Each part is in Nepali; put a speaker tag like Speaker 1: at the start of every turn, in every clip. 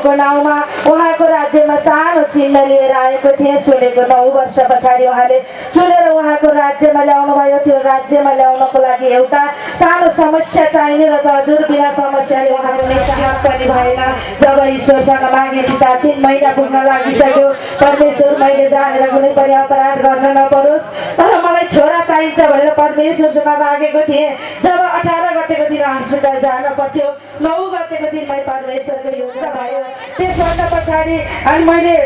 Speaker 1: येशूको नाउँमा उहाँको राज्यमा सानो चिन्ह लिएर आएको थिएँ। सुनेको 9 वर्ष पछाडि उहाँले चुनेर उहाँको राज्यमा ल्याउनु भयो। त्यो राज्यमा ल्याउनको लागि एउटा सानो समस्या चाहिने रहेछ हजुर। बिना समस्याले उहाँको काम पनि भएन। जब ईश्वरसँग मागे पिता 3 महिना पुग्न लागिसक्यो। परमेश्वर मैले जानेर कुनै पनि अपराध गर्न नपरोस् तर मलाई छोरा चाहिन्छ भनेर परमेश्वरसँग मागेको थिएँ। जब 18 गतेको दिन हस्पिटल जान पर्थ्यो, 9 गतेको दिनमै परमेश्वरको योजना भयो। त्यसभन्दा पछाडि अनि मैले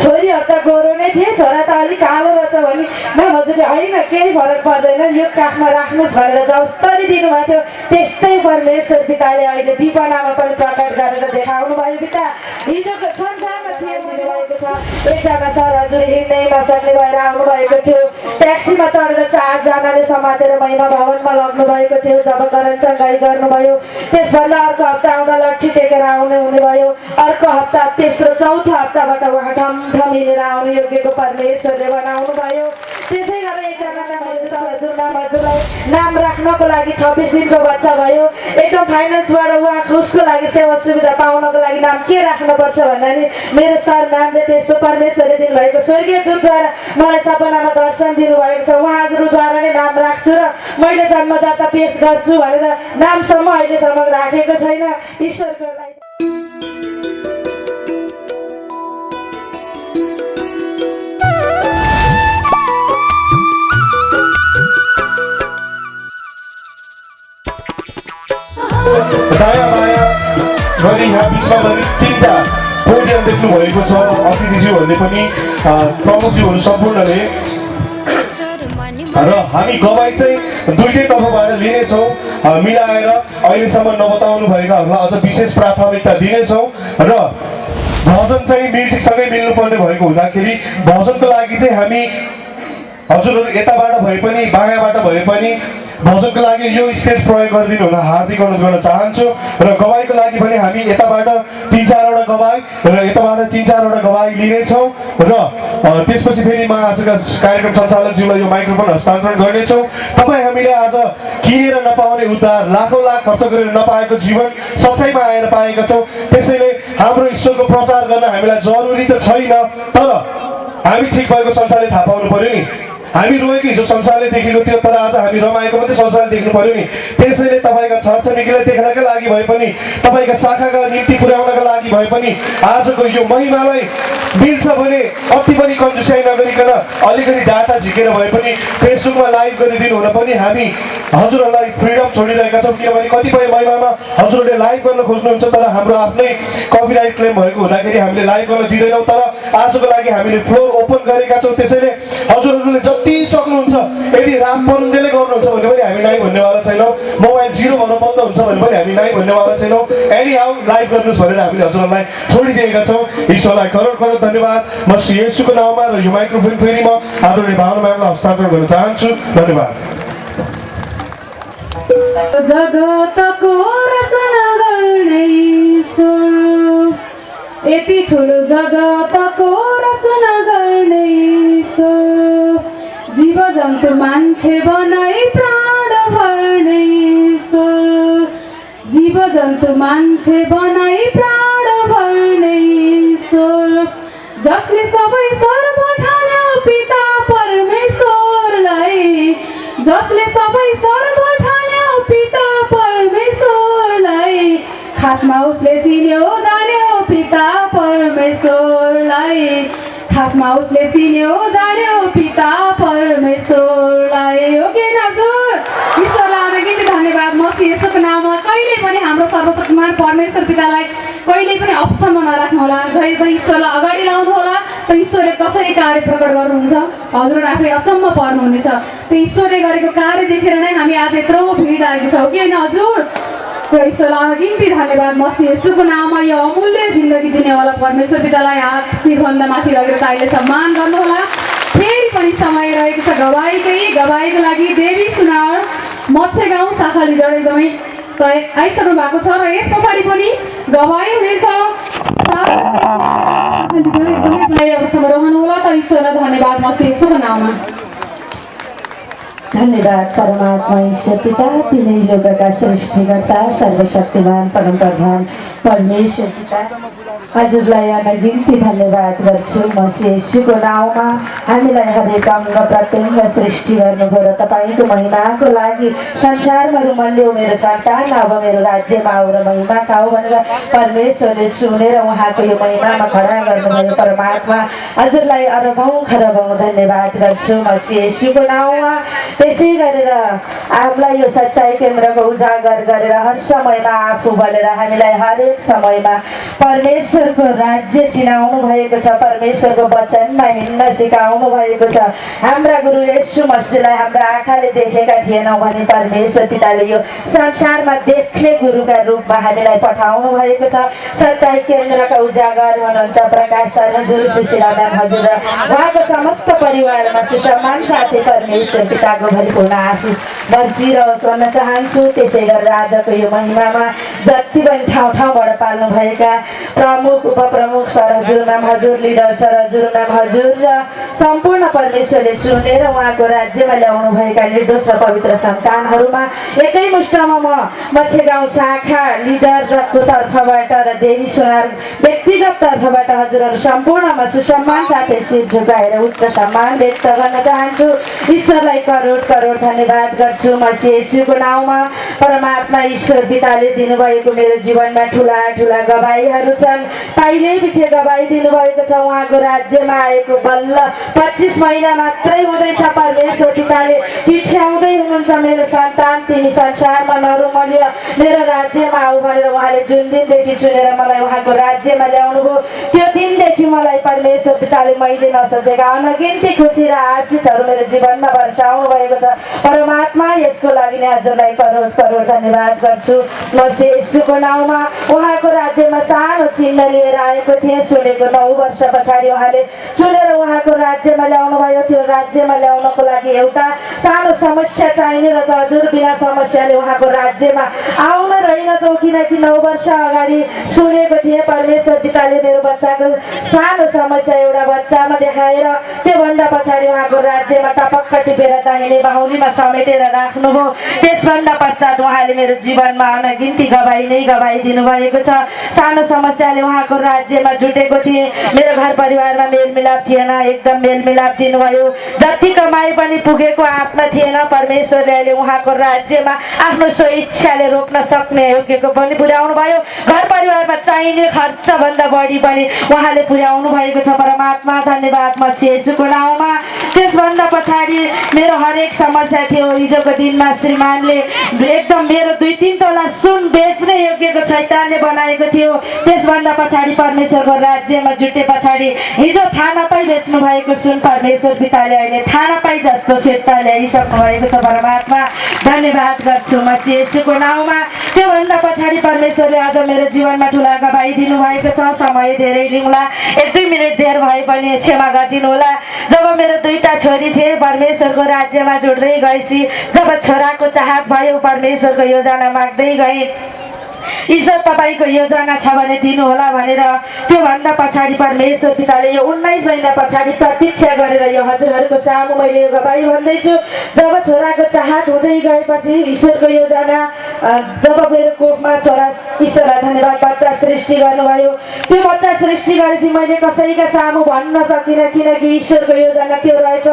Speaker 1: छोरीहरू त गोरो नै थिएँ, छोरा त अलिक कालो रहेछ भने म्याम हजुरले होइन केही फरक पर्दैन यो काखमा राख्नुहोस् भनेर जसरी दिनुभएको थियो त्यस्तै परमेश्वर पिताले अहिले विपनामा पनि प्रकट गरेर देखाउनु भयो। पिता हिजोको संसारमा थिए दिनुभएको छ। एकजना सर हजुर हिँड्नै नसक्ने भएर आउनुभएको थियो। ट्याक्सीमा चढेर 4 जनाले समातेर महिमा भवनमा लग्नु भएको थियो। जब करञ्चङ्गाई गर्नुभयो त्यसभन्दा अर्को हप्ता आउँदा लट्ठी टेकेर आउने हुने भयो। अर्को हप्ता तेस्रो चौथो हप्ताबाट उहाँ ठमठम हिँडेर आउने योग्यको परमेश्वरले बनाउनु भयो। त्यसै गरेर एकजना हजुरलाई नाम राख्नको लागि 26 दिनको बच्चा भयो। एकदम फाइनेन्सबाट उहाँको उसको लागि सेवा सुविधा पाउनको लागि नाम के राख्नुपर्छ भन्दाखेरि मेरो सर म्यामले त्यस्तो परमेश्वरले दिनुभएको स्वर्गीय दूतद्वारा मलाई सपनामा दर्शन दिनुभएको छ। उहाँहरूद्वारा नै नाम राख्छु र मैले जन्मदाता पेश गर्छु भनेर नामसम्म अहिलेसम्म राखेको छैन। ईश्वरको लागि
Speaker 2: दायाँ बायाँ गरी यहाँ बिचमा गरी 3टा पोडियम देख्नु भएको छ। अतिथिज्यूहरूले पनि प्रमुखज्यूहरू सम्पूर्णले र हामी गवाई चाहिँ दुईटै तर्फबाट लिनेछौँ। मिलाएर अहिलेसम्म नबताउनु भएकाहरूलाई अझ विशेष प्राथमिकता दिनेछौँ र भजन चाहिँ म्युजिकसँगै मिल्नुपर्ने भएको हुँदाखेरि भजनको लागि चाहिँ हामी हजुरहरू यताबाट भए पनि बायाँबाट भए पनि भजनको लागि यो स्टेज प्रयोग गरिदिनु हुन हार्दिक अनुरोध गर्न चाहन्छु। र गवाईको लागि पनि हामी यताबाट 3-4वटा गवाई र यताबाट 3-4वटा गवाई लिनेछौँ र त्यसपछि फेरि म आजका कार्यक्रम सञ्चालकज्यूलाई यो माइक्रोफोन हस्तान्तरण गर्नेछौँ। तपाईँ हामीले आज किनेर नपाउने उद्धार लाखौँ लाख खर्च गरेर नपाएको जीवन सच्चाइमा आएर पाएका छौँ। त्यसैले हाम्रो ईश्वरको प्रचार गर्न हामीलाई जरुरी त छैन तर हामी ठिक भएको संसारले थाहा पाउनु पर्यो नि। हामी रोएको हिजो संसारले देखेको थियो तर आज हामी रमाएको मात्रै संसारले देख्नु पर्यो नि। त्यसैले तपाईँका छरछमेकीलाई देख्नका लागि भए पनि तपाईँका शाखाका निम्ति पुर्याउनका लागि भए पनि आजको यो महिमालाई मिल्छ भने अति पनि कन्जुसाइ नगरिकन अलिकति डाटा झिकेर भए पनि फेसबुकमा लाइभ गरिदिनु हुन पनि हामी हजुरहरूलाई फ्रिडम छोडिरहेका छौँ। किनभने कतिपय महिमामा हजुरहरूले लाइभ गर्न खोज्नुहुन्छ तर हाम्रो आफ्नै कपिराइट क्लेम भएको हुँदाखेरि हामीले लाइभ गर्न दिँदैनौँ। तर आजको लागि हामीले फ्लोर ओपन गरेका छौँ। त्यसैले हजुरहरूले जति सक्नुहुन्छ यदि रात परुन्जेलै गर्नुहुन्छ भने पनि हामी नाइ भन्नेवाला छैनौँ। मोबाइल 0 भएर बन्द हुन्छ भने पनि हामी नाइ भन्नेवाला छैनौँ। एनी हाउ लाइभ गर्नुहोस् भनेर हामीले हजुरहरूलाई छोडिदिएका छौँ। ईश्वरलाई करोड करोड धन्यवाद। म श्री येशूको नाउँमा र यो माइक्रोफोन फेरि म आदरणीय भावना म्यामलाई हस्तान्तरण गर्न चाहन्छु। धन्यवाद।
Speaker 3: जगतको रचना गर्ने ईश्वर यति ठुलो जगतको रचना गर्ने ईश्वर जीव जन्तु मान्छे बनाई प्राण भर्ने ईश्वर जीव जन्तु मान्छे बनाई प्राण भर्ने ईश्वर जसले सबै सर्व ठान्यो पिता परमेश्वरलाई जसले सबै सर्व ठान्यो पिता परमेश्वरलाई खासमा उसले चिन्यो जान्यो पिता परमेश्वरलाई खासमा उसले चिन्यो जान्यो पिता परमेश्वरलाई। हो कि हजुर ईश्वरलाई अनेक धन्यवाद। म येशूको नाममा कहिले पनि हाम्रो सर्वशक्तिमान परमेश्वर पितालाई कहिले पनि अप्सनमा नराख्नु होला। जहिले पनि ईश्वरलाई अगाडि ल्याउनु होला। त ईश्वरले कसरी कार्य प्रकट गर्नुहुन्छ हजुरहरू आफै अचम्म पर्नुहुनेछ। त्यो ईश्वरले गरेको कार्य देखेर नै हामी आज यत्रो भिड आएको छौँ कि होइन हजुर। ईश्वरलाई अनगिन्ती धन्यवाद। म येशूको नाममा यो अमूल्य जिन्दगी दिनेवाला परमेश्वर पितालाई हात शिरभन्दा माथि लगेर अहिले सम्मान गर्नुहोला। फेरि पनि समय रहेको छ गवाईको लागि देवी सुनार मत्स्य गाउँ शाखा लिडर एकदमै आइसक्नु भएको छ र यस पछाडि पनि गवाई हुनेछ। एकदमै अवस्थामा रहनुहोला। त ईश्वरलाई धन्यवाद। म येशूको नाममा
Speaker 1: धन्यवाद परमात्मा ईश्वर पिता तिनै लोकका सृष्टिकर्ता सर्वशक्तिमान परम प्रधान परमेश्वर पिता हजुरलाई अनगिन्ती धन्यवाद गर्छु म येशूको नाउँमा हामीलाई हरेक अङ्ग प्रत्यङ्ग सृष्टि गर्नुभयो र तपाईँको महिमाको लागि संसारमा रुमल्यो मेरो सन्तान अब मेरो राज्यमा आऊ र महिमा खाऊ भनेर परमेश्वरले चुनेर उहाँको यो महिमामा खडा गर्नुभयो परमात्मा हजुरलाई अरबौँ खरबौँ धन्यवाद गर्छु म येशूको नाउँमा त्यसै गरेर हामीलाई यो सच्चाइ केन्द्रको उजागर गरेर हर समयमा आफू बोलेर हामीलाई हरेक समयमा परमेश्वरको राज्य चिनाउनु भएको छ परमेश्वरको वचनमा हिँड्न सिकाउनु भएको छ हाम्रा गुरु येशू मसीहलाई हाम्रा आँखाले देखेका थिएनौँ भने परमेश्वर पिताले यो संसारमा देख्ने गुरुका रूपमा हामीलाई पठाउनु भएको छ सच्चाइ केन्द्रका उजागर हुनुहुन्छ प्रकाश सर हजुर सुशीला म्याम हजुर र उहाँको समस्त परिवारमा सुसम्मान साथै परमेश्वर पिताको भरिपूर्ण आशिष बर्सिरहोस् भन्न चाहन्छु त्यसै गरेर आजको यो महिमामा जति पनि ठाउँ ठाउँबाट पाल्नु भएका प्रमुख उपप्रमुख सर हजुर म्याम हजुर लिडर सर हजुर म्याम हजुर र सम्पूर्ण परमेश्वरले चुनेर उहाँको राज्यमा ल्याउनु भएका निर्दोष र पवित्र सन्तानहरूमा एकै मुष्टमा म मच्छेगाउँ शाखा लिडरको तर्फबाट र देवी सोनार व्यक्तिगत तर्फबाट हजुरहरू सम्पूर्णमा सुसम्मान साथै शिर झुकाएर उच्च सम्मान व्यक्त गर्न चाहन्छु ईश्वरलाई करोड करोड धन्यवाद गर्छु म येशूको नाउँमा परमात्मा ईश्वर पिताले दिनुभएको मेरो जीवनमा ठुला ठुला गवाईहरू छन् पाइलै पछि गवाई दिनुभएको छ उहाँको राज्यमा आएको बल्ल 25 महिना मात्रै हुँदैछ परमेश्वर पिताले टिठ्याउँदै हुनुहुन्छ मेरो सन्तान तिमी संसारमा नरुमल्य मेरो राज्यमा आऊ भनेर उहाँले जुन दिनदेखि चुनेर मलाई उहाँको राज्यमा ल्याउनु भयो त्यो दिनदेखि मलाई परमेश्वर पिताले मैले नसोचेका अनगिन्ती खुसी र आशिषहरू मेरो जीवनमा वर्षाउनु भएको छ परमात्मा यसको लागि नै हजुरलाई करोड करोड धन्यवाद गर्छु म येशूको नाउँमा उहाँको राज्यमा सानो चिन्ह लिएर आएको थिएँ सुनेको 9 वर्ष पछाडि उहाँले चुनेर उहाँको राज्यमा ल्याउनु भयो त्यो राज्यमा ल्याउनको लागि एउटा सानो समस्या चाहिने रहेछ हजुर बिना समस्याले उहाँको राज्यमा आउन रहेनछौँ किनकि 9 वर्ष अगाडि सुनेको थिएँ परमेश्वर पिताले मेरो बच्चाको सानो समस्या एउटा बच्चामा देखाएर त्योभन्दा पछाडि उहाँको राज्यमा टपक्क टिपेर दाहिने बाहुलीमा समेटेर राख्नुभयो त्यसभन्दा पश्चात उहाँले मेरो जीवनमा अनगिन्ती गवाई नै गवाई दिनुभएको छ सानो समस्याले उहाँको राज्यमा जुटेको थिएँ मेरो घर परिवारमा मेलमिलाप थिएन एकदम मेलमिलाप दिनुभयो जति कमाई पनि पुगेको आँपमा थिएन परमेश्वरले अहिले उहाँको राज्यमा आफ्नो स्वेच्छाले रोक्न सक्ने योग्यको पनि पुर्याउनु भयो घर परिवारमा चाहिने खर्चभन्दा बढी पनि उहाँले पुर्याउनु भएको छ परमात्मा धन्यवाद म येशूको नाउँमा त्यसभन्दा पछाडि मेरो हरेक समस्या थियो हिजोको दिनमा श्रीमानले एकदम मेरो 2-3 तोला सुन बेच्ने योग्यको छैतानले बनाएको थियो त्यसभन्दा पछाडि परमेश्वरको राज्यमा जुटे पछाडि हिजो थाहा नपाई बेच्नु भएको सुन परमेश्वर पिताले अहिले थाहा नपाई जस्तो फिर्ता ल्याइसक्नु भएको छ परमात्मा धन्यवाद गर्छु म येशूको नाउँमा त्योभन्दा पछाडि परमेश्वरले आज मेरो जीवनमा ठुला गवाई दिनुभएको छ समय धेरै लिउँला 1-2 मिनट देर भए पनि क्षमा गरिदिनु होला जब मेरो 2टा छोरी थिए परमेश्वरको राज्यमा जोड्दै गएपछि जब छोराको चाहत भयो परमेश्वरको योजना माग्दै गएँ ईश्वर तपाईँको योजना छ भने दिनुहोला भनेर त्योभन्दा पछाडि परमेश्वर पिताले यो 19 महिना पछाडि प्रतीक्षा गरेर यो हजुरहरूको सामु मैले यो गवाई भन्दैछु जब छोराको चाहत हुँदै गएपछि ईश्वरको योजना जब मेरो कोखमा छोरा ईश्वरलाई धन्यवाद बच्चा सृष्टि गर्नुभयो त्यो बच्चा सृष्टि गरेपछि मैले कसैका सामु भन्न सकिनँ किनकि ईश्वरको योजना त्यो रहेछ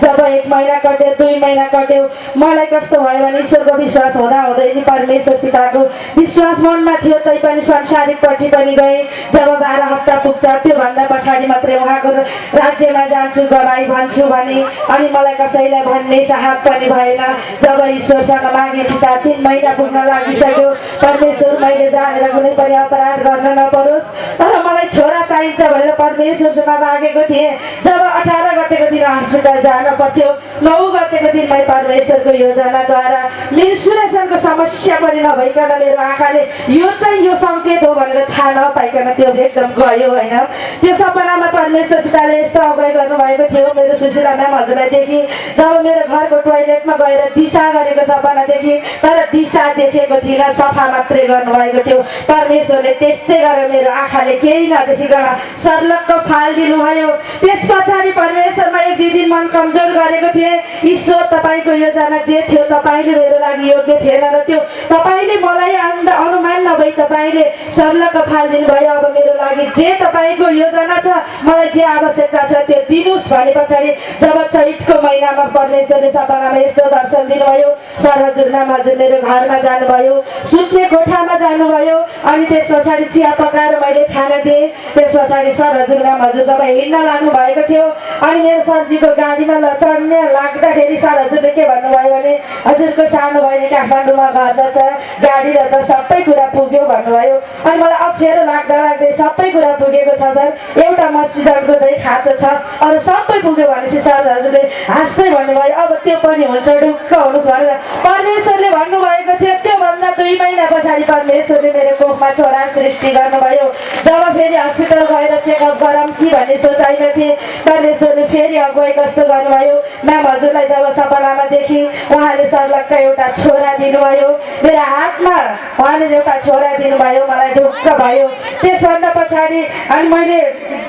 Speaker 1: जब 1 महिना कट्यो 2 महिना कट्यो मलाई कस्तो भयो भने ईश्वरको विश्वास हुँदा हुँदै नि परमेश्वर पिताको विश्वास मनमा थियो तैपनि संसारिकपट्टि पनि गएँ जब 12 हप्ता पुग्छ त्योभन्दा पछाडि मात्रै उहाँको राज्यमा जान्छु गवाई भन्छु भने अनि मलाई कसैलाई भन्ने चाहत पनि भएन जब ईश्वरसँग मागे पिता 3 महिना पुग्न लागिसक्यो परमेश्वर मैले जानेर कुनै पनि अपराध गर्न नपरोस् तर मलाई छोरा चाहिन्छ भनेर परमेश्वरसँग मागेको थिएँ जब 18 गतेको दिन हस्पिटल जान पर्थ्यो 9 गतेको दिनमै परमेश्वरको योजनाद्वारा मिर्सुले परमेश्वरको समस्या पनि नभइकन मेरो आँखाले यो चाहिँ यो सङ्केत हो भनेर थाहा नपाइकन त्यो एकदम गयो होइन। त्यो सपनामा परमेश्वर पिताले यस्तो अगुवाई गर्नुभएको थियो। मेरो सुशीला म्याम हजुरलाई देखेँ जब मेरो घरको टोइलेटमा गएर दिशा गरेको सपना देखेँ, तर दिशा देखेको थिइनँ, सफा मात्रै गर्नुभएको थियो परमेश्वरले। त्यस्तै गरेर मेरो आँखाले केही नदेखिकन सर्लक्क फाल दिनुभयो। त्यस पछाडि परमेश्वरमा 1-2 दिन मन कमजोर गरेको थिएँ। ईश्वर तपाईँको योजना जे थियो तपाईँले मेरो लागि योग्य थिएन र त्यो तपाईँले मलाई अनुमान नभई तपाईँले सर्लक्क फाल दिनुभयो। अब मेरो लागि जे तपाईँको योजना छ, मलाई जे आवश्यकता छ त्यो दिनुहोस् भने पछाडि जब चैतको महिनामा परमेश्वरले सपनामा यस्तो दर्शन दिनुभयो। सर हजुर म्याम हजुर मेरो घरमा जानुभयो, सुत्ने कोठामा जानुभयो, अनि त्यस पछाडि चिया पकाएर मैले खाना दिएँ। त्यस पछाडि सर हजुर म्याम हजुर जब हिँड्न लाग्नु भएको थियो अनि मेरो सरजीको गाडीमा चढ्ने लाग्दाखेरि सर हजुरले के भन्नुभयो भने हजुरको सानो बहिनी काठमाडौँमा घर रहेछ, गाडी रहेछ, सबै कुरा पुग्यो भन्नुभयो। अनि मलाई अप्ठ्यारो लाग्दै सबै कुरा पुगेको छ सर, एउटा मसिजनको चाहिँ खाँचो छ, अरू सबै पुग्यो भनेपछि सर हजुरले हाँस्दै भन्नुभयो अब त्यो पनि हुन्छ, ढुक्क हुनुहोस् भनेर परमेश्वरले भन्नुभएको थियो। त्योभन्दा 2 महिना पछाडि परमेश्वरले मेरो कोखमा छोरा सृष्टि गर्नुभयो। जब फेरि हस्पिटल गएर चेकअप गरौँ कि भन्ने सोचाइमा थिएँ, परमेश्वरले फेरि अगुवाई कस्तो गर्नुभयो। म्याम हजुरलाई जब सपनामा देखेँ उहाँले सर्लक्क एउटा छोरा दिनुभयो मेरो हातमा, उहाँले एउटा छोरा दिनुभयो, मलाई ढुक्क भयो। त्यसभन्दा पछाडि अनि मैले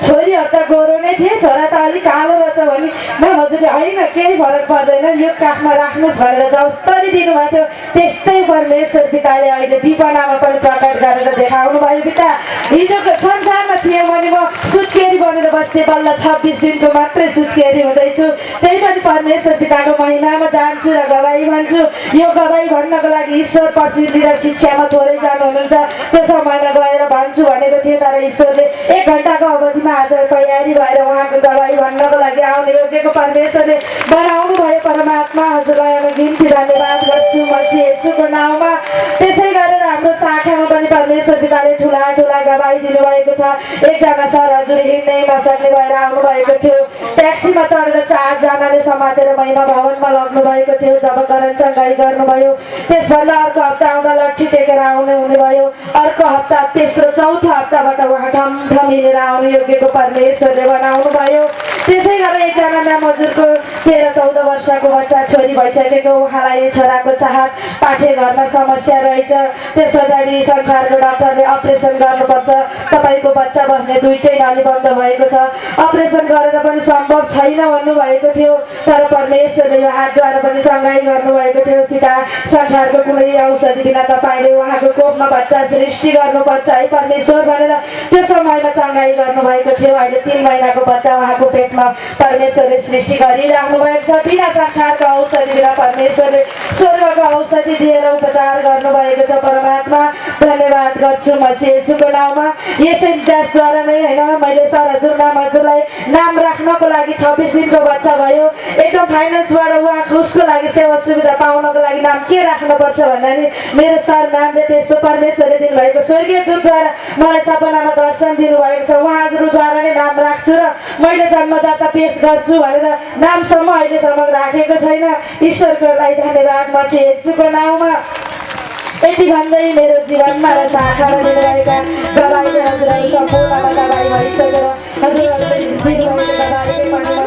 Speaker 1: छोरीहरू त गोरो नै थिएँ, छोरा त अलिक कालो रहेछ भने म्याम हजुरले होइन केही फरक पर्दैन यो काखमा राख्नुहोस् भनेर जसरी दिनुभएको थियो त्यस्तै परमेश्वर पिताले अहिले विपनामा पनि प्रकट गरेर देखाउनु भयो। पिता हिजोको संसारमा थिएँ भने म सुत्केरी बनेर बस्ने, बल्ल 26 दिनको मात्रै सुत्केरी हुँदैछु। त्यही पनि परमेश्वर पिताको महिमामा जान्छु र गवाई भन्छु। यो गवाई भन्नको लागि ईश्वर प्रसिद्धि र शिक्षामा थोरै जानु हुनुहुन्छ, त्यो समयमा गएर भन्छु भनेको थिएँ, तर ईश्वरले 1 घन्टाको अवधिमा आज तयारी भएर उहाँको गवाई भन्नको लागि आउने योग्यको परमेश्वरले बनाउनु भयो। परमात्मा हजुरलाई म गिन्ती धन्यवाद गर्छु मसीह येशूको नाउँमा। त्यसै गरेर हाम्रो शाखामा पनि परमेश्वर पिताले ठुला गवाई दिनुभएको छ। एकजना सर हजुर हिँड्नै नसक्ने भएर आउनुभएको थियो, ट्याक्सीमा चढेर 4 जनाले समातेर महिमा भवनमा लग्नु भएको थियो। जब करण चङ्गाई गर्नुभयो त्यसभन्दा अर्को हप्ता आउँदा लट्ठी टेकेर आउनु हुने भयो। अर्को हप्ता, तेस्रो, चौथो हप्ताबाट उहाँ ठमठम हिँडेर आउने योग्यको परमेश्वरले बनाउनु भयो। त्यसै गरेर एकजना म्याम हजुरको 13-14 वर्षको बच्चा छोरी भइसकेको, उहाँलाई छोराको चाहत, पाठे घरमा समस्या रहेछ। त्यस पछाडि संसारको डाक्टरले अपरेसन गर्नुपर्छ, तपाईँको बच्चा बस्ने 2टै नली बन्द भएको छ, अपरेसन गरेर पनि सम्भव छैन भन्नुभएको थियो, तर परमेश्वरले यो हातद्वारा पनि चङ्गाई गर्नुभएको थियो। पिता संसारको कुनै औषधि बिना तपाईँले उहाँको कोखमा बच्चा सृष्टि गर्नुपर्छ है परमेश्वर भनेर त्यो समयमा चङ्गाई गर्नुभएको थियो। अहिले 3 महिनाको बच्चा उहाँको पेटमा परमेश्वरले सृष्टि गरिराख्नु भएको छ। बिना संसारको औषधि बिना परमेश्वरले स्वर्गको औषधि दिएर उपचार गर्नुभएको छ। परमात्मा धन्यवाद गर्छु मसीह येशूको नाउँमा। यसै ड्यासद्वारा नै होइन, मैले सर हजुर म्याम हजुरलाई नाम राख्नको लागि 26 दिनको बच्चा भयो, एकदम फाइनेन्सबाट उहाँको उसको लागि सेवा सुविधा पाउनको लागि नाम के राख्नुपर्छ भन्दा नि मेरो सर म्यामले त्यस्तो परमेश्वरले दिनुभएको स्वर्गीय दूतद्वारा मलाई सपनामा दर्शन दिनुभएको छ। उहाँहरूद्वारा नै नाम राख्छु र मैले जन्मदाता पेश गर्छु भनेर नामसम्म अहिलेसम्म राखेको छैन। ईश्वरकोलाई धन्यवाद मसीह येशूको नाउँमा। यति भन्दै मेरो जीवनमा र शाखामा दिनुभएका गवाईले हजुरहरू सम्पूर्णमा गवाई भइसकेर हजुरहरूले